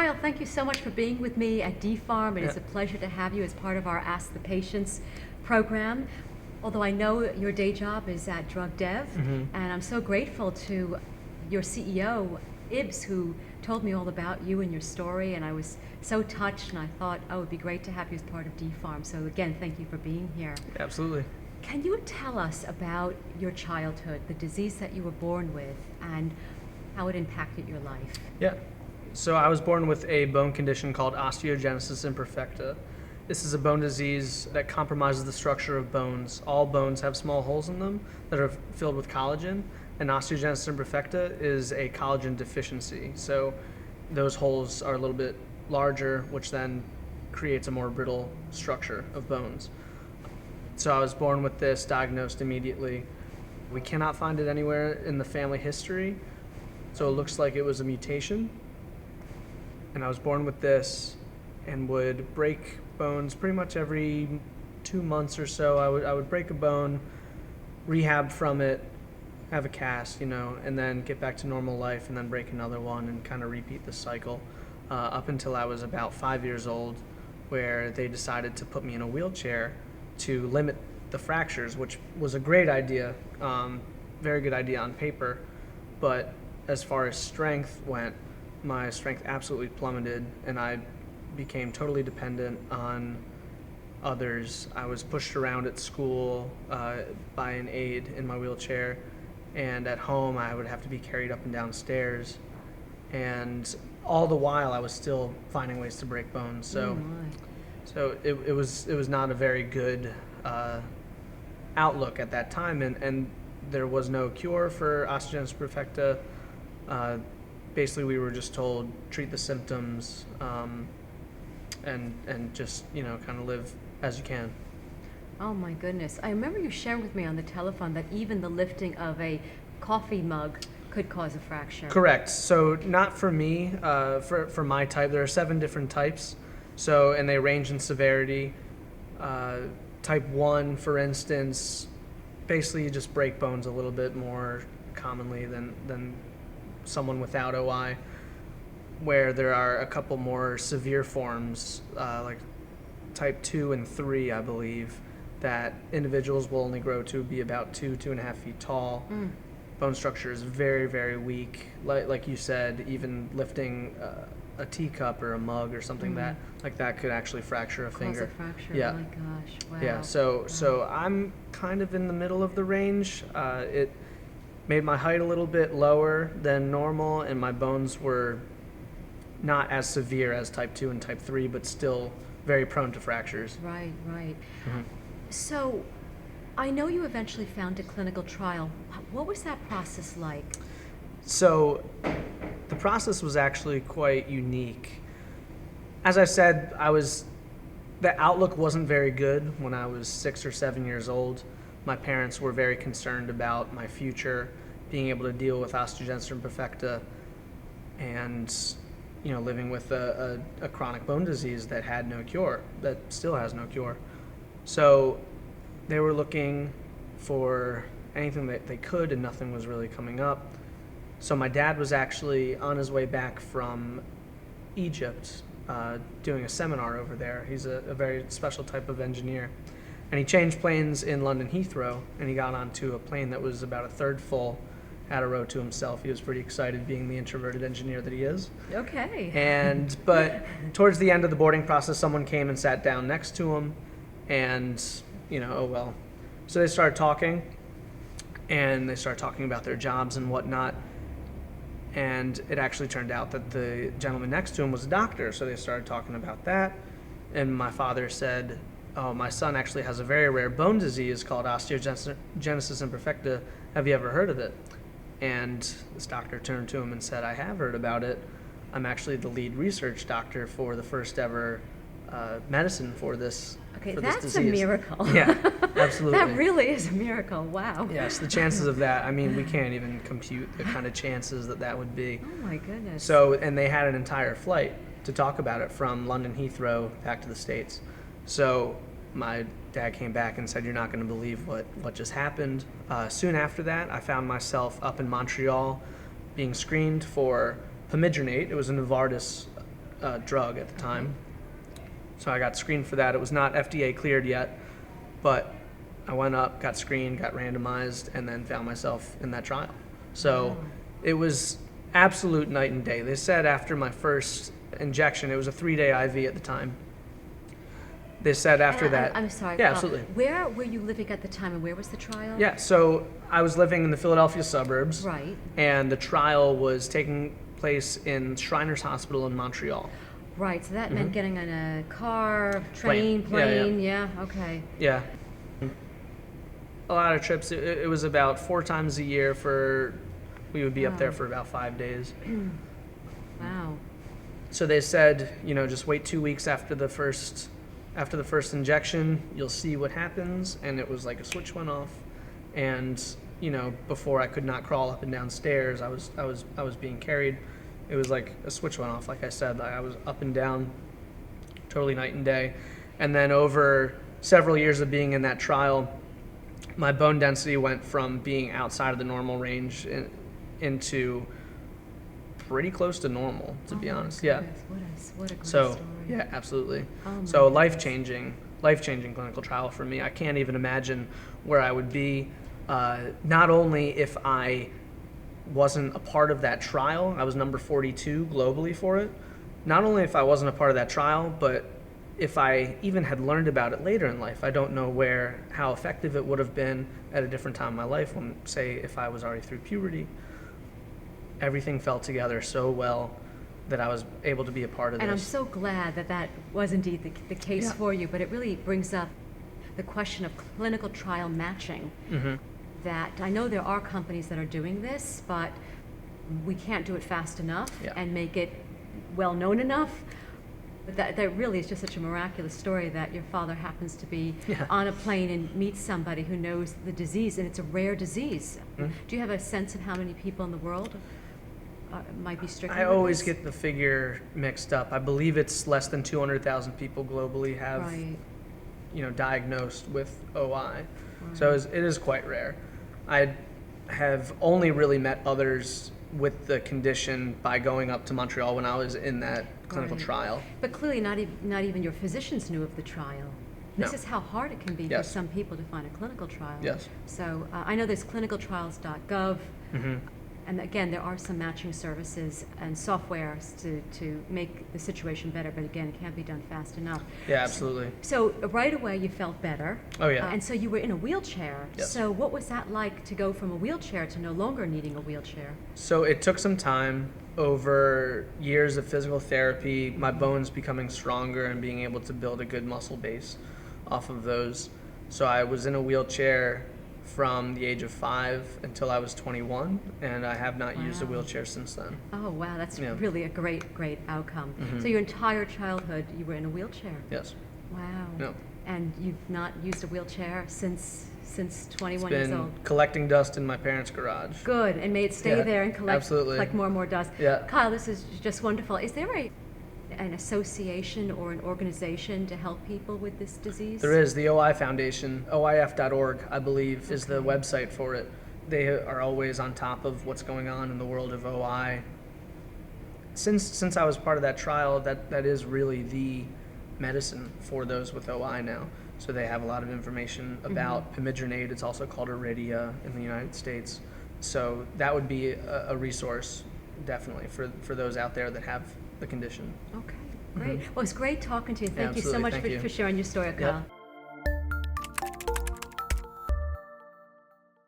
Kyle, thank you so much for being with me at DPharm. It is a pleasure to have you as part of our Ask the Patients program. Although I know your day job is at Drug Dev, and I'm so grateful to your CEO, Ibs, who told me all about you and your story, and I was so touched, and I thought, oh, it would be great to have you as part of DPharm. So again, thank you for being here. Absolutely. Can you tell us about your childhood, the disease that you were born with, and how it impacted your life? Yeah. So I was born with a bone condition called Osteogenesis Imperfecta. This is a bone disease that compromises the structure of bones. All bones have small holes in them that are filled with collagen, and osteogenesis imperfecta is a collagen deficiency. So those holes are a little bit larger, which then creates a more brittle structure of bones. So I was born with this, diagnosed immediately. We cannot find it anywhere in the family history, so it looks like it was a mutation. And I was born with this and would break bones pretty much every 2 months or so. I would break a bone, rehab from it, have a cast, and then get back to normal life and then break another one and kind of repeat the cycle up until I was about 5 years old, where they decided to put me in a wheelchair to limit the fractures, which was a great idea, very good idea on paper, but as far as strength went, my strength absolutely plummeted, and I became totally dependent on others. I was pushed around at school by an aide in my wheelchair, and at home I would have to be carried up and down stairs, and all the while I was still finding ways to break bones. So it was not a very good outlook at that time, and there was no cure for osteogenesis imperfecta. Basically, we were just told, treat the symptoms, and just, kind of live as you can. Oh my goodness. I remember you sharing with me on the telephone that even the lifting of a coffee mug could cause a fracture. Correct. So not for me, for my type. There are 7 different types, and they range in severity. Type 1, for instance, basically you just break bones a little bit more commonly than someone without OI, where there are a couple more severe forms, like type 2 and 3, I believe, that individuals will only grow to be about 2.5 feet tall. Bone structure is very, very weak. Like you said, even lifting a teacup or a mug or something that could actually fracture a finger. Cause a fracture. Yeah. Oh my gosh. Wow. Yeah. So I'm kind of in the middle of the range. It made my height a little bit lower than normal, and my bones were not as severe as type 2 and type 3, but still very prone to fractures. Right. So I know you eventually found a clinical trial. What was that process like? So the process was actually quite unique. As I said, the outlook wasn't very good when I was 6 or 7 years old. My parents were very concerned about my future, being able to deal with osteogenesis imperfecta, and living with a chronic bone disease that had no cure, that still has no cure. So they were looking for anything that they could, and nothing was really coming up. So my dad was actually on his way back from Egypt, doing a seminar over there. He's a very special type of engineer. And he changed planes in London Heathrow, and he got onto a plane that was about a third full, had a row to himself. He was pretty excited, being the introverted engineer that he is. Okay. But towards the end of the boarding process, someone came and sat down next to him, and, oh well. So they started talking, and they started talking about their jobs and whatnot. And it actually turned out that the gentleman next to him was a doctor, so they started talking about that. And my father said, oh, my son actually has a very rare bone disease called osteogenesis imperfecta. Have you ever heard of it? And this doctor turned to him and said, I have heard about it. I'm actually the lead research doctor for the first ever medicine for this Okay, for that's this a disease. miracle. Yeah, absolutely. That really is a miracle. Wow. Yes, the chances of that, we can't even compute the kind of chances that would be. Oh my goodness. So, and they had an entire flight to talk about it from London Heathrow back to the States. So my dad came back and said, you're not going to believe what just happened. Soon after that, I found myself up in Montreal being screened for pomidronate. It was a Novartis drug at the time. So I got screened for that. It was not FDA cleared yet, but I went up, got screened, got randomized, and then found myself in that trial. So it was absolute night and day. They said after my first injection, it was a 3-day IV at the time. They said after that. I'm sorry. Yeah, absolutely. Where were you living at the time, and where was the trial? Yeah, so I was living in the Philadelphia suburbs. Right. And the trial was taking place in Shriners Hospital in Montreal. Right, so that meant getting on a car, Plane. plane, Yeah, okay. Yeah. A lot of trips. It was about 4 times a year we would be up there for about 5 days. Wow. So they said, just wait 2 weeks after the first injection, you'll see what happens. And it was like a switch went off. And, before I could not crawl up and down stairs, I was being carried. It was like a switch went off. Like I said, I was up and down totally night and day. And then over several years of being in that trial, my bone density went from being outside of the normal range into pretty close to normal, to be honest. Yeah. What a great So, story. yeah, absolutely. Oh my So goodness. life-changing clinical trial for me. I can't even imagine where I would be, not only if I wasn't a part of that trial. I was number 42 globally for it. Not only if I wasn't a part of that trial, but if I even had learned about it later in life. I don't know how effective it would have been at a different time in my life when, say, if I was already through puberty. Everything fell together so well that I was able to be a part of this. And I'm so glad that was indeed the case for you, but it really brings up the question of clinical trial matching. That I know there are companies that are doing this, but we can't do it fast enough and make it well known enough. But that really is just such a miraculous story that your father happens to be on a plane and meets somebody who knows the disease, and it's a rare disease. Do you have a sense of how many people in the world might be stricken with I always this? get the figure mixed up. I believe it's less than 200,000 people globally have, diagnosed with OI. So it is quite rare. I have only really met others with the condition by going up to Montreal when I was in that clinical trial. But clearly not even your physicians knew of the trial. This is how hard it can be for some people to find a clinical trial. Yes. So I know there's clinicaltrials.gov. And again, there are some matching services and software to make the situation better, but again, it can't be done fast enough. Yeah, absolutely. So right away you felt better. Oh, yeah. And so you were in a wheelchair. Yes. So what was that like to go from a wheelchair to no longer needing a wheelchair? So it took some time, over years of physical therapy, my bones becoming stronger and being able to build a good muscle base off of those. So I was in a wheelchair from the age of 5 until I was 21, and I have not used a wheelchair since then. Oh, wow, that's really a great outcome. So your entire childhood, you were in a wheelchair? Yes. Wow. No. And you've not used a wheelchair since 21 It's years been old? collecting dust in my parents' garage. Good, and may it stay there and collect more and more dust. Yeah. Kyle, this is just wonderful. Is there an association or an organization to help people with this disease? There is. The OI Foundation, OIF.org, I believe, is the website for it. They are always on top of what's going on in the world of OI. Since I was part of that trial, that is really the medicine for those with OI now. So they have a lot of information about pimidronate. It's also called Iridia in the United States. So that would be a resource, definitely, for those out there that have the condition. Okay, great. Well, it's great talking to you. Thank you so absolutely. much Thank you. for sharing your story, Kyle. Yep.